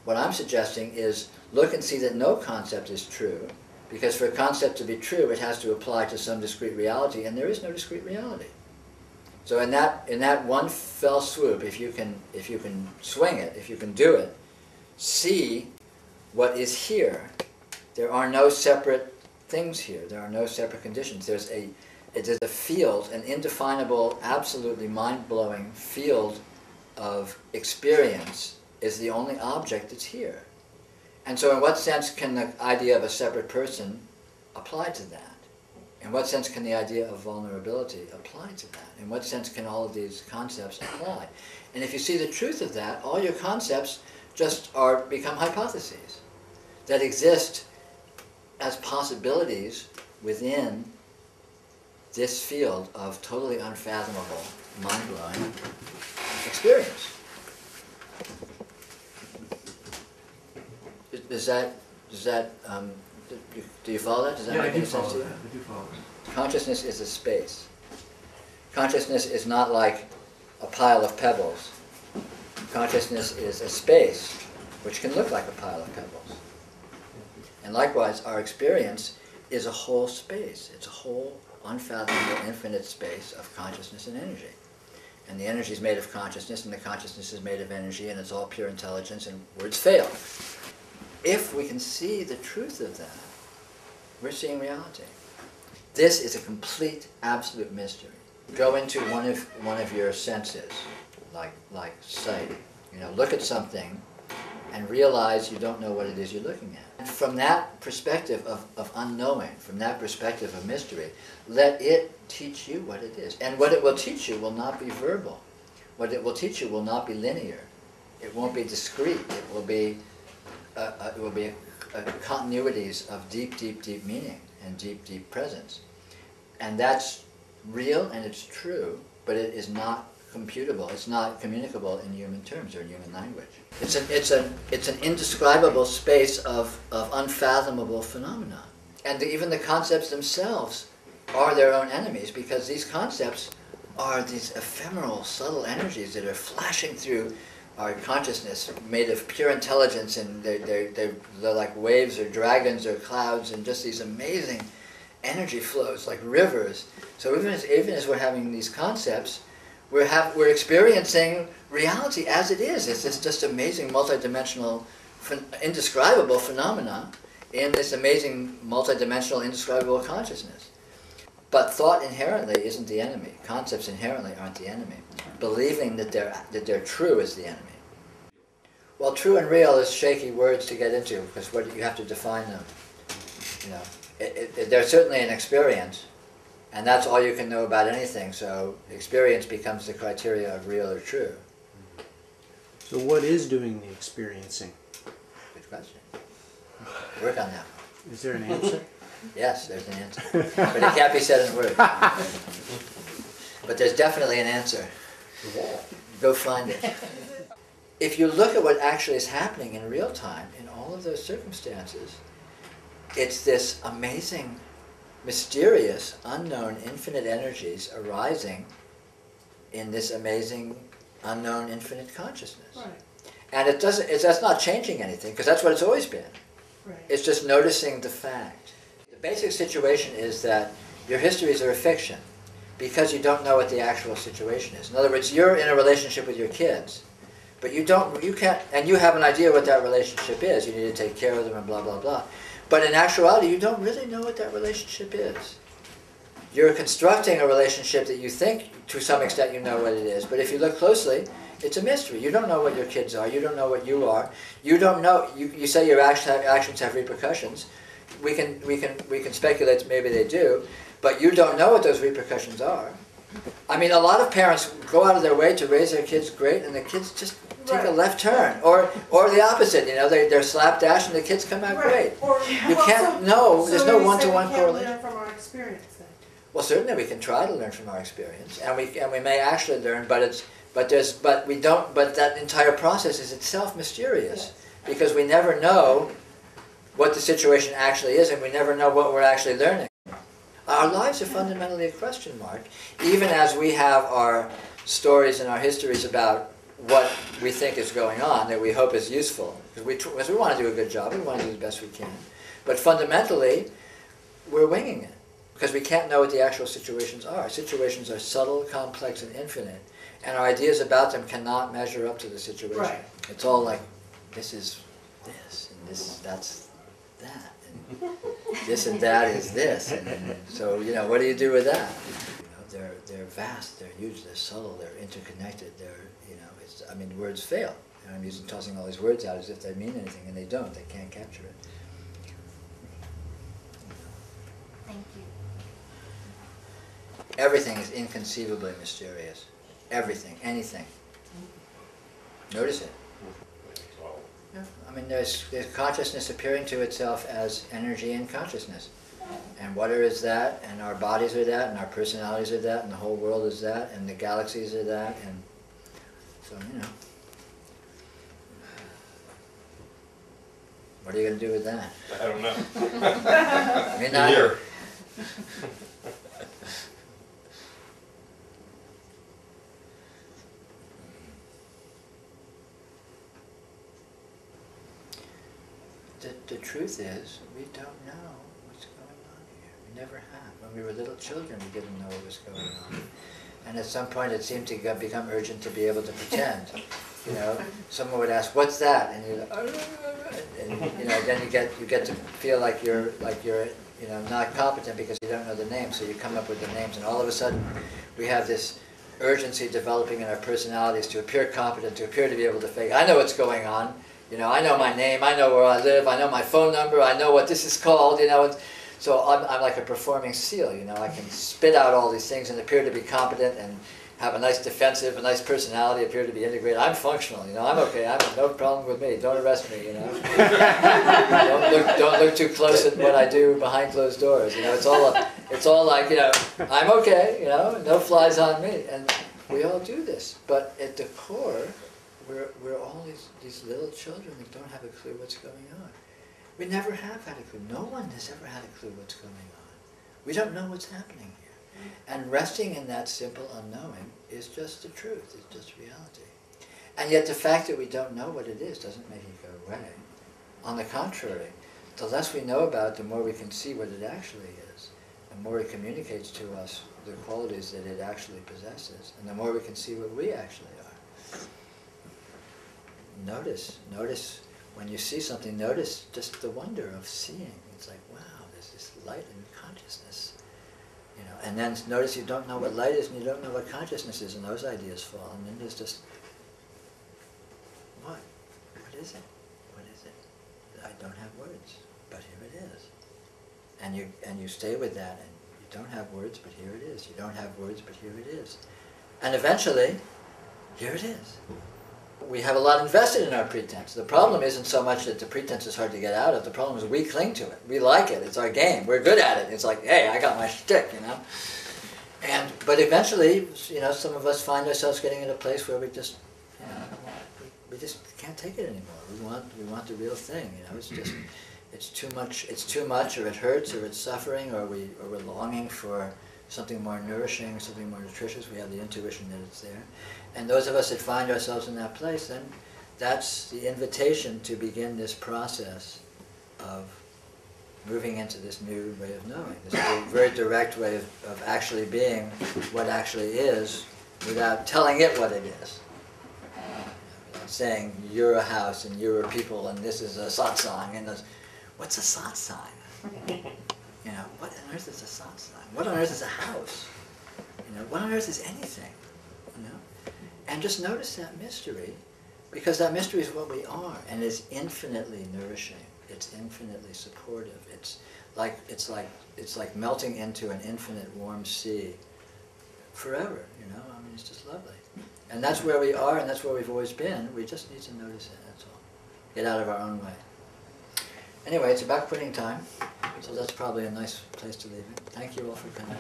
What I'm suggesting is look and see that no concept is true, because for a concept to be true, it has to apply to some discrete reality, and there is no discrete reality. So in that one fell swoop, if you can swing it, if you can do it, see what is here. There are no separate things here. There are no separate conditions. There's a field, an indefinable, absolutely mind-blowing field of experience is the only object that's here. And so in what sense can the idea of a separate person apply to that? In what sense can the idea of vulnerability apply to that? In what sense can all of these concepts apply? And if you see the truth of that, all your concepts just become hypotheses that exist as possibilities within this field of totally unfathomable, mind-blowing experience. Do you follow that? Does that make any sense to you? I do follow that. Consciousness is a space. Consciousness is not like a pile of pebbles. Consciousness is a space which can look like a pile of pebbles. And likewise, our experience is a whole space. It's a whole unfathomable, infinite space of consciousness and energy. And the energy is made of consciousness, and the consciousness is made of energy, and it's all pure intelligence, and words fail. If we can see the truth of that, we're seeing reality. This is a complete, absolute mystery. Go into one of your senses, like sight. Look at something and realize you don't know what it is you're looking at. And from that perspective of unknowing, from that perspective of mystery, let it teach you what it is. And what it will teach you will not be verbal. What it will teach you will not be linear. It won't be discrete. It will be continuities of deep, deep, deep meaning and deep, deep presence. And that's real and it's true, but it is not computable. It's not communicable in human terms or in human language. It's an indescribable space of unfathomable phenomena. And even the concepts themselves are their own enemies, because these concepts are these ephemeral, subtle energies that are flashing through our consciousness, made of pure intelligence, and they're like waves or dragons or clouds, and just these amazing energy flows like rivers. So even as we're having these concepts, we're experiencing reality as it is. It's this just amazing multidimensional, indescribable phenomena in this amazing multidimensional, indescribable consciousness. But thought inherently isn't the enemy. Concepts inherently aren't the enemy. Believing that they're true is the enemy. Well, true and real is shaky words to get into, because you have to define them. They're certainly an experience, and that's all you can know about anything. So experience becomes the criteria of real or true. So what is doing the experiencing? Good question. Work on that. Is there an answer? Yes, there's an answer. But it can't be said in words. But there's definitely an answer. Go find it. If you look at what actually is happening in real time, in all of those circumstances, it's this amazing, mysterious, unknown, infinite energies arising in this amazing, unknown, infinite consciousness. Right. And that's not changing anything, because that's what it's always been. Right. It's just noticing the fact. The basic situation is that your histories are a fiction, because you don't know what the actual situation is. In other words, you're in a relationship with your kids, but you can't, and you have an idea what that relationship is. You need to take care of them and blah, blah, blah. But in actuality, you don't really know what that relationship is. You're constructing a relationship that you think, to some extent, you know what it is. But if you look closely, it's a mystery. You don't know what your kids are. You don't know what you are. You don't know. You say your actions have repercussions. We can speculate that maybe they do, but you don't know what those repercussions are. I mean, a lot of parents go out of their way to raise their kids great, and the kids just take a left turn, or the opposite. They're slapdash, and the kids come out great. You can't know. There's no one-to-one correlation. Learn from our experience, then. Well, certainly we can try to learn from our experience, and we may actually learn, but that entire process is itself mysterious, because we never know what the situation actually is, and we never know what we're actually learning. Our lives are fundamentally a question mark, even as we have our stories and our histories about what we think is going on that we hope is useful. Because we want to do a good job, we want to do the best we can. But fundamentally, we're winging it. Because we can't know what the actual situations are. Situations are subtle, complex, and infinite. And our ideas about them cannot measure up to the situation. Right. It's all like, this is this, and that's that. And this and that is this. And so, you know, what do you do with that? You know, they're vast, they're huge, they're subtle, they're interconnected, they're, you know, it's, I mean, words fail. And I'm tossing all these words out as if they mean anything, and they don't. They can't capture it. Thank you. Everything is inconceivably mysterious. Everything, anything. Notice it. Yeah. I mean, there's consciousness appearing to itself as energy and consciousness. And water is that, and our bodies are that, and our personalities are that, and the whole world is that, and the galaxies are that, and so, you know. What are you going to do with that? I don't know. I mean, not Here. The truth is, we don't know what's going on here. We never have. When we were little children, we didn't know what was going on. And at some point, it seemed to become urgent to be able to pretend. You know, someone would ask, "What's that?" And you're like, and you know, then you get to feel like you're you know, not competent because you don't know the names. So you come up with the names, and all of a sudden, we have this urgency developing in our personalities to appear competent, to appear to be able to fake. I know what's going on. You know, I know my name, I know where I live, I know my phone number, I know what this is called, you know. And so I'm like a performing seal, you know. I can spit out all these things and appear to be competent and have a nice defensive, a nice personality, appear to be integrated. I'm functional, you know. I'm okay. I'm no problem with me. Don't arrest me, you know. don't look too close at what I do behind closed doors, you know. It's all like, you know, I'm okay, you know. No flies on me, and we all do this. But at the core, we're all these little children that don't have a clue what's going on. We never have had a clue. No one has ever had a clue what's going on. We don't know what's happening here. And resting in that simple unknowing is just the truth. It's just reality. And yet the fact that we don't know what it is doesn't make it go away. On the contrary, the less we know about it, the more we can see what it actually is. The more it communicates to us the qualities that it actually possesses. And the more we can see what we actually are. Notice when you see something, notice just the wonder of seeing. It's like, wow, there's this light in consciousness. You know, and then notice you don't know what light is and you don't know what consciousness is, and those ideas fall. And then there's just, what? What is it? What is it? I don't have words, but here it is. And you stay with that, and you don't have words, but here it is. You don't have words, but here it is. And eventually, here it is. We have a lot invested in our pretense. The problem isn't so much that the pretense is hard to get out of. The problem is we cling to it. We like it. It's our game. We're good at it. It's like, hey, I got my shtick, you know. But eventually, you know, some of us find ourselves getting in a place where we just, you know, we just can't take it anymore. We want the real thing. You know, it's just, it's too much. It's too much, or it hurts, or it's suffering, or we're longing for something more nourishing, something more nutritious. We have the intuition that it's there. And those of us that find ourselves in that place, then that's the invitation to begin this process of moving into this new way of knowing, this very direct way of actually being what actually is without telling it what it is. Without saying, you're a house and you're a people and this is a satsang. And what's a satsang? You know, what on earth is a satsang? What on earth is a house? You know, what on earth is anything? You know? And just notice that mystery, because that mystery is what we are, and it's infinitely nourishing. It's infinitely supportive. It's like melting into an infinite warm sea forever. You know, I mean, it's just lovely. And that's where we are, and that's where we've always been. We just need to notice it. That's all. Get out of our own way. Anyway, it's about quitting time, so that's probably a nice place to leave it. Thank you all for coming.